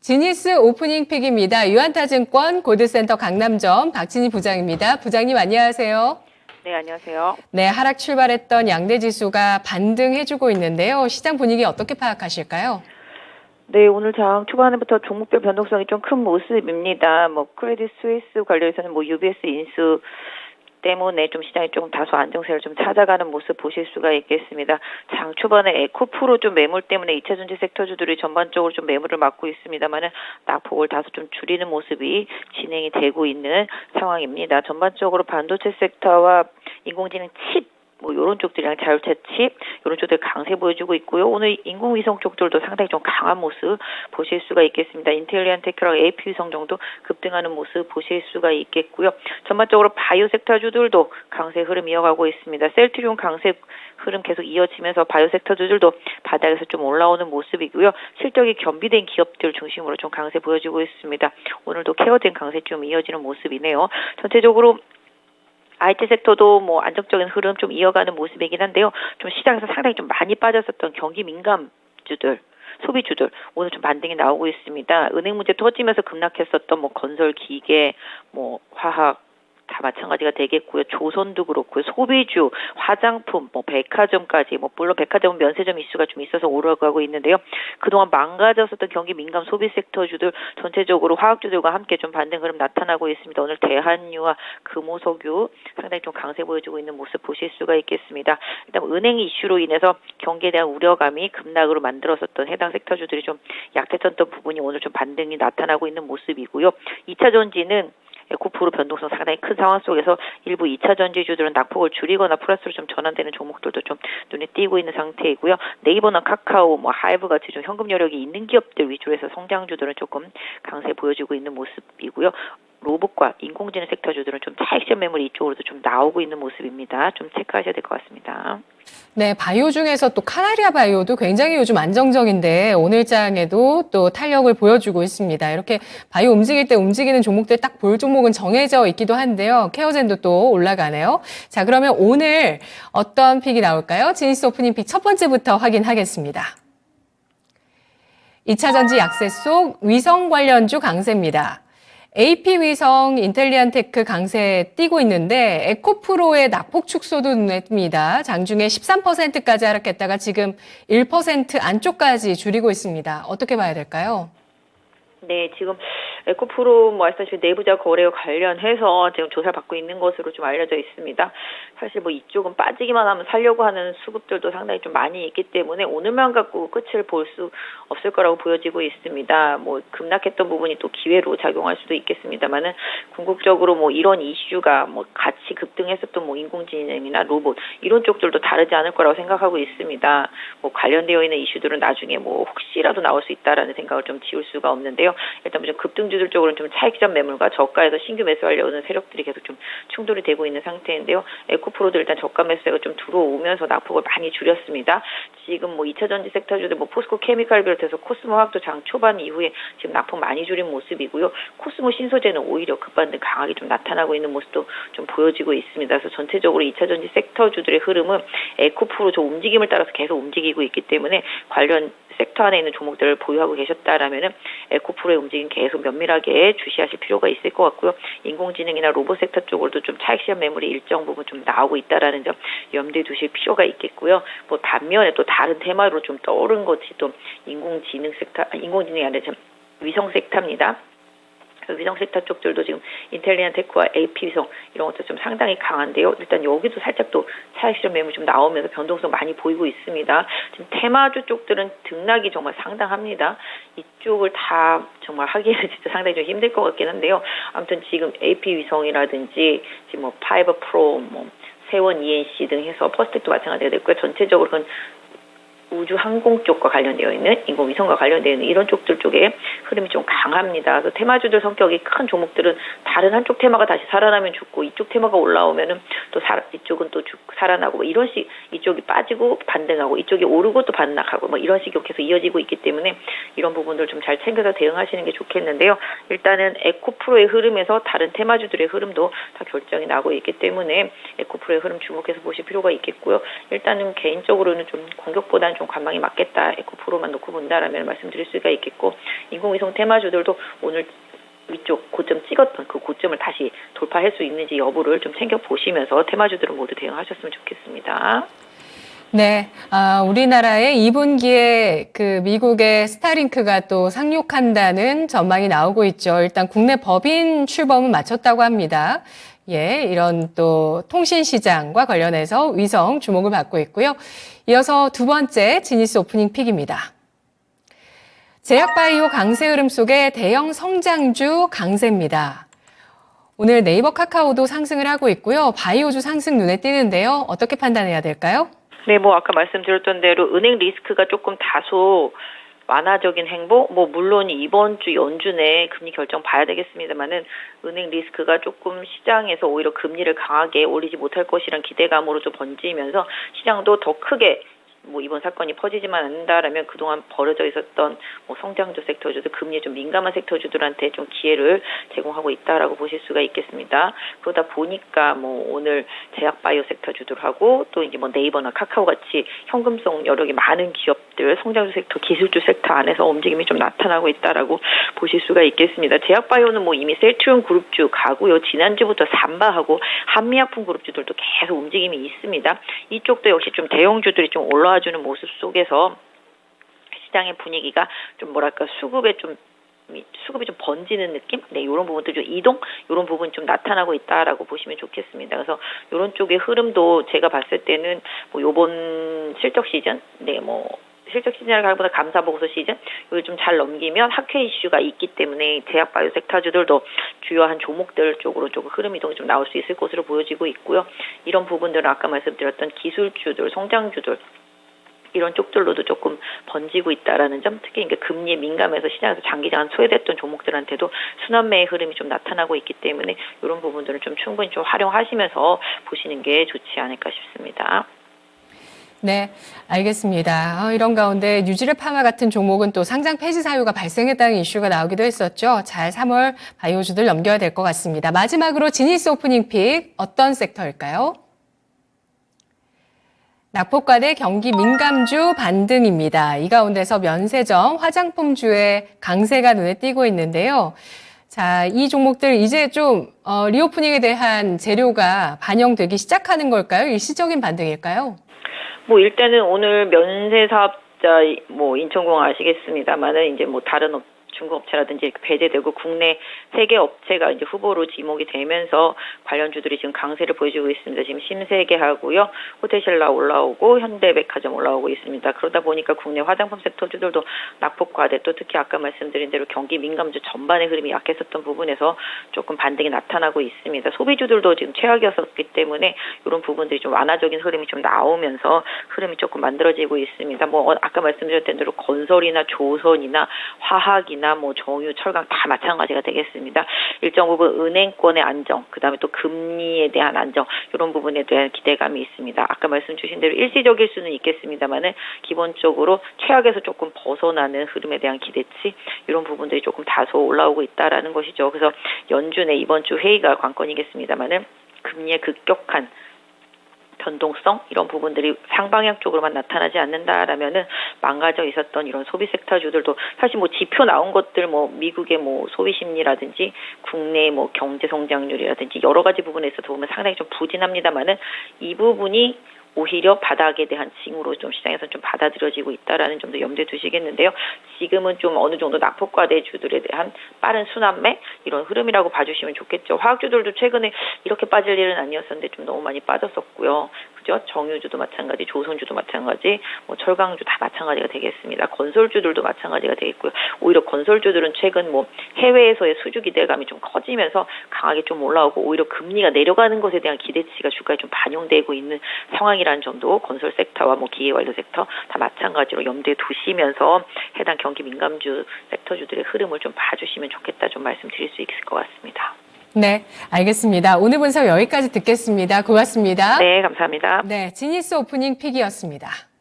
지니스 오프닝 픽입니다. 유한타증권 고드센터 강남점 박진희 부장입니다. 부장님 안녕하세요. 네, 안녕하세요. 네, 하락 출발했던 양대 지수가 반등해주고 있는데요. 시장 분위기 어떻게 파악하실까요? 네, 오늘 장 초반부터 종목별 변동성이 좀 큰 모습입니다. 크레딧 스위스 관련해서는 UBS 인수 때문에 좀 시장이 좀 다소 안정세를 좀 찾아가는 모습 보실 수가 있겠습니다. 장 초반에 에코프로 좀 매물 때문에 2차 전지 섹터주들이 전반적으로 좀 매물을 막고 있습니다만은 낙폭을 다소 좀 줄이는 모습이 진행이 되고 있는 상황입니다. 전반적으로 반도체 섹터와 인공지능 칩 이런 쪽들이랑 자율차 칩 이런 쪽들 강세 보여주고 있고요. 오늘 인공위성 쪽들도 상당히 좀 강한 모습 보실 수가 있겠습니다. 인텔리안 테크랑 AP 위성 정도 급등하는 모습 보실 수가 있겠고요. 전반적으로 바이오 섹터주들도 강세 흐름 이어가고 있습니다. 셀트리온 강세 흐름 계속 이어지면서 바이오 섹터주들도 바닥에서 좀 올라오는 모습이고요. 실적이 겸비된 기업들 중심으로 좀 강세 보여주고 있습니다. 오늘도 케어된 강세 좀 이어지는 모습이네요. 전체적으로 IT 섹터도 안정적인 흐름 좀 이어가는 모습이긴 한데요. 좀 시장에서 상당히 좀 많이 빠졌었던 경기 민감주들, 소비주들 오늘 좀 반등이 나오고 있습니다. 은행 문제 터지면서 급락했었던 건설, 기계, 화학 다 마찬가지가 되겠고요. 조선도 그렇고요. 소비주, 화장품, 백화점까지 물론 백화점은 면세점 이슈가 좀 있어서 오르가고 있는데요. 그동안 망가졌었던 경기 민감 소비 섹터주들 전체적으로 화학주들과 함께 좀 반등 흐름 나타나고 있습니다. 오늘 대한유와 금호석유 상당히 좀 강세 보여주고 있는 모습 보실 수가 있겠습니다. 일단 은행 이슈로 인해서 경기에 대한 우려감이 급락으로 만들었었던 해당 섹터주들이 좀 약했던 부분이 오늘 좀 반등이 나타나고 있는 모습이고요. 2차 전지는 에코프로 변동성 상당히 큰 상황 속에서 일부 2차 전지주들은 낙폭을 줄이거나 플러스로 좀 전환되는 종목들도 좀 눈에 띄고 있는 상태이고요. 네이버나 카카오, 하이브 같이 좀 현금 여력이 있는 기업들 위주로 해서 성장주들은 조금 강세 보여주고 있는 모습이고요. 로봇과 인공지능 섹터주들은 좀 차익션 매물이 이쪽으로도 좀 나오고 있는 모습입니다. 좀 체크하셔야 될 것 같습니다. 네, 바이오 중에서 또 카나리아 바이오도 굉장히 요즘 안정적인데 오늘 장에도 또 탄력을 보여주고 있습니다. 이렇게 바이오 움직일 때 움직이는 종목들 딱 볼 종목은 정해져 있기도 한데요. 케어젠도 또 올라가네요. 자, 그러면 오늘 어떤 픽이 나올까요? 지니스 오프닝 픽 첫 번째부터 확인하겠습니다. 2차 전지 약세 속 위성 관련주 강세입니다. AP 위성 인텔리안 테크 강세 띄고 있는데 에코프로의 낙폭 축소도 눈에 띕니다. 장중에 13%까지 하락했다가 지금 1% 안쪽까지 줄이고 있습니다. 어떻게 봐야 될까요? 네, 지금 에코프로 아시다시피 내부자 거래와 관련해서 지금 조사를 받고 있는 것으로 좀 알려져 있습니다. 사실 이쪽은 빠지기만 하면 살려고 하는 수급들도 상당히 좀 많이 있기 때문에 오늘만 갖고 끝을 볼 수 없을 거라고 보여지고 있습니다. 급락했던 부분이 또 기회로 작용할 수도 있겠습니다만은 궁극적으로 이런 이슈가 같이 급등했었던 인공지능이나 로봇 이런 쪽들도 다르지 않을 거라고 생각하고 있습니다. 관련되어 있는 이슈들은 나중에 혹시라도 나올 수 있다라는 생각을 좀 지울 수가 없는데요. 일단 좀 급등주들 쪽으로는 좀 차익전 매물과 저가에서 신규 매수하려는 세력들이 계속 좀 충돌이 되고 있는 상태인데요. 에코프로도 일단 저가 매수가 좀 들어오면서 낙폭을 많이 줄였습니다. 지금 2차 전지 섹터주들 포스코 케미칼 비롯해서 코스모 화학도 장 초반 이후에 지금 낙폭 많이 줄인 모습이고요. 코스모 신소재는 오히려 급반등 강하게 좀 나타나고 있는 모습도 좀 보여지고 있습니다. 그래서 전체적으로 2차 전지 섹터주들의 흐름은 에코프로 저 움직임을 따라서 계속 움직이고 있기 때문에 관련 섹터 안에 있는 종목들을 보유하고 계셨다라면은 에코프로의 움직임 계속 면밀하게 주시하실 필요가 있을 것 같고요. 인공지능이나 로봇 섹터 쪽으로도 좀 차익 시장 매물이 일정 부분 좀 나오고 있다라는 점 염두에 두실 필요가 있겠고요. 반면에 또 다른 테마로 좀 떠오른 것이 또 인공지능이 아니라 위성 섹터입니다. 위성 섹터 쪽들도 지금 인텔리안 테크와 AP 위성 이런 것도 좀 상당히 강한데요. 일단 여기도 살짝 또 차익 실현 매물 좀 나오면서 변동성 많이 보이고 있습니다. 지금 테마주 쪽들은 등락이 정말 상당합니다. 이쪽을 다 정말 하기에는 진짜 상당히 좀 힘들 것 같긴 한데요. 아무튼 지금 AP 위성이라든지 지금 파이버 프로, 세원 ENC 등 해서 퍼스텍도 마찬가지가 됐고요. 전체적으로 그건 우주 항공 쪽과 관련되어 있는 인공위성과 관련되어 있는 이런 쪽들 쪽에 흐름이 좀 강합니다. 그래서 테마주들 성격이 큰 종목들은 다른 한쪽 테마가 다시 살아나면 죽고 이쪽 테마가 올라오면은 또 이쪽은 또 살아나고 이런 식 이쪽이 빠지고 반등하고 이쪽이 오르고 또 반락하고 이런 식이 계속 이어지고 있기 때문에 이런 부분들 좀 잘 챙겨서 대응하시는 게 좋겠는데요. 일단은 에코프로의 흐름에서 다른 테마주들의 흐름도 다 결정이 나고 있기 때문에 에코프로의 흐름 주목해서 보실 필요가 있겠고요. 일단은 개인적으로는 좀 공격보다는 좀 좀 관망이 맞겠다. 에코프로만 놓고 본다라면 말씀드릴 수가 있겠고, 인공위성 테마주들도 오늘 위쪽 고점 찍었던 그 고점을 다시 돌파할 수 있는지 여부를 좀 챙겨보시면서 테마주들은 모두 대응하셨으면 좋겠습니다. 네, 우리나라의 2분기에 그 미국의 스타링크가 또 상륙한다는 전망이 나오고 있죠. 일단 국내 법인 출범은 마쳤다고 합니다. 예, 이런 또 통신 시장과 관련해서 위성 주목을 받고 있고요. 이어서 두 번째 지니스 오프닝 픽입니다. 제약바이오 강세 흐름 속에 대형 성장주 강세입니다. 오늘 네이버 카카오도 상승을 하고 있고요. 바이오주 상승 눈에 띄는데요. 어떻게 판단해야 될까요? 네, 뭐 아까 말씀드렸던 대로 은행 리스크가 조금 다소 완화적인 행보, 뭐 물론 이번 주 연준에 금리 결정 봐야 되겠습니다만은 은행 리스크가 조금 시장에서 오히려 금리를 강하게 올리지 못할 것이란 기대감으로 좀 번지면서 시장도 더 크게 뭐 이번 사건이 퍼지지만 않는다라면 그동안 벌어져 있었던 뭐 성장주 섹터주들, 금리에 좀 민감한 섹터주들한테 좀 기회를 제공하고 있다라고 보실 수가 있겠습니다. 그러다 보니까 뭐 오늘 제약바이오 섹터주들하고 또 이제 뭐 네이버나 카카오 같이 현금성 여력이 많은 기업들, 성장주 섹터, 기술주 섹터 안에서 움직임이 좀 나타나고 있다라고 보실 수가 있겠습니다. 제약바이오는 뭐 이미 셀트리온 그룹주 가고요. 지난주부터 삼바하고 한미약품 그룹주들도 계속 움직임이 있습니다. 이쪽도 역시 좀 대형주들이 좀 올라와주는 모습 속에서 시장의 분위기가 좀 뭐랄까 수급이 좀 번지는 느낌? 네, 이런 부분도 좀 이동? 이런 부분이 좀 나타나고 있다라고 보시면 좋겠습니다. 그래서 이런 쪽의 흐름도 제가 봤을 때는 뭐 요번 실적 시즌, 네, 뭐 실적 시즌을 가기보다 감사보고서 시즌 이걸 좀 잘 넘기면 학회 이슈가 있기 때문에 제약바이오 섹터주들도 주요한 종목들 쪽으로 조금 흐름 이동이 좀 나올 수 있을 것으로 보여지고 있고요. 이런 부분들은 아까 말씀드렸던 기술주들, 성장주들 이런 쪽들로도 조금 번지고 있다라는 점, 특히 이제 금리에 민감해서 시장에서 장기간 소외됐던 종목들한테도 순환매의 흐름이 좀 나타나고 있기 때문에 이런 부분들은 좀 충분히 좀 활용하시면서 보시는 게 좋지 않을까 싶습니다. 네, 알겠습니다. 이런 가운데 뉴질레 파마 같은 종목은 또 상장 폐지 사유가 발생했다는 이슈가 나오기도 했었죠. 잘 3월 바이오주들 넘겨야 될 것 같습니다. 마지막으로 지니스 오프닝 픽 어떤 섹터일까요? 낙폭과대 경기 민감주 반등입니다. 이 가운데서 면세점, 화장품주의 강세가 눈에 띄고 있는데요. 자, 이 종목들 이제 좀 리오프닝에 대한 재료가 반영되기 시작하는 걸까요? 일시적인 반등일까요? 뭐 일단은 오늘 면세 사업자 뭐 인천공항 아시겠습니다만은 이제 뭐 다른 중국업체라든지 이렇게 배제되고 국내 3개 업체가 이제 후보로 지목이 되면서 관련주들이 지금 강세를 보여주고 있습니다. 지금 신세계하고요, 호텔신라 올라오고 현대백화점 올라오고 있습니다. 그러다 보니까 국내 화장품 섹터주들도 낙폭 과대, 또 특히 아까 말씀드린 대로 경기 민감주 전반의 흐름이 약했었던 부분에서 조금 반등이 나타나고 있습니다. 소비주들도 지금 최악이었었기 때문에 이런 부분들이 좀 완화적인 흐름이 좀 나오면서 흐름이 조금 만들어지고 있습니다. 뭐 아까 말씀드렸던 대로 건설이나 조선이나 화학이나 뭐 정유, 철강 다 마찬가지가 되겠습니다. 일정 부분 은행권의 안정, 그다음에 또 금리에 대한 안정, 이런 부분에 대한 기대감이 있습니다. 아까 말씀 주신 대로 일시적일 수는 있겠습니다만은 기본적으로 최악에서 조금 벗어나는 흐름에 대한 기대치, 이런 부분들이 조금 다소 올라오고 있다라는 것이죠. 그래서 연준의 이번 주 회의가 관건이겠습니다만은 금리의 급격한 변동성, 이런 부분들이 상방향 쪽으로만 나타나지 않는다라면은 망가져 있었던 이런 소비 섹터주들도 사실 뭐 지표 나온 것들, 뭐 미국의 뭐 소비 심리라든지 국내 뭐 경제 성장률이라든지 여러 가지 부분에 있어서 보면 상당히 좀 부진합니다만은 이 부분이 오히려 바닥에 대한 징후로 좀 시장에서 좀 받아들여지고 있다라는 점도 염두에 두시겠는데요. 지금은 좀 어느 정도 낙폭과대주들에 대한 빠른 순환매, 이런 흐름이라고 봐주시면 좋겠죠. 화학주들도 최근에 이렇게 빠질 일은 아니었었는데 좀 너무 많이 빠졌었고요. 그죠? 정유주도 마찬가지, 조선주도 마찬가지, 뭐 철강주 다 마찬가지가 되겠습니다. 건설주들도 마찬가지가 되겠고요. 오히려 건설주들은 최근 뭐 해외에서의 수주 기대감이 좀 커지면서 강하게 좀 올라오고, 오히려 금리가 내려가는 것에 대한 기대치가 주가에 좀 반영되고 있는 상황이라는 점도 건설 섹터와 뭐 기계완료 섹터 다 마찬가지로 염두에 두시면서 해당 경기 민감주 섹터주들의 흐름을 좀 봐주시면 좋겠다, 좀 말씀드릴 수 있을 것 같습니다. 네, 알겠습니다. 오늘 분석 여기까지 듣겠습니다. 고맙습니다. 네, 감사합니다. 네, 지니스 오프닝 픽이었습니다.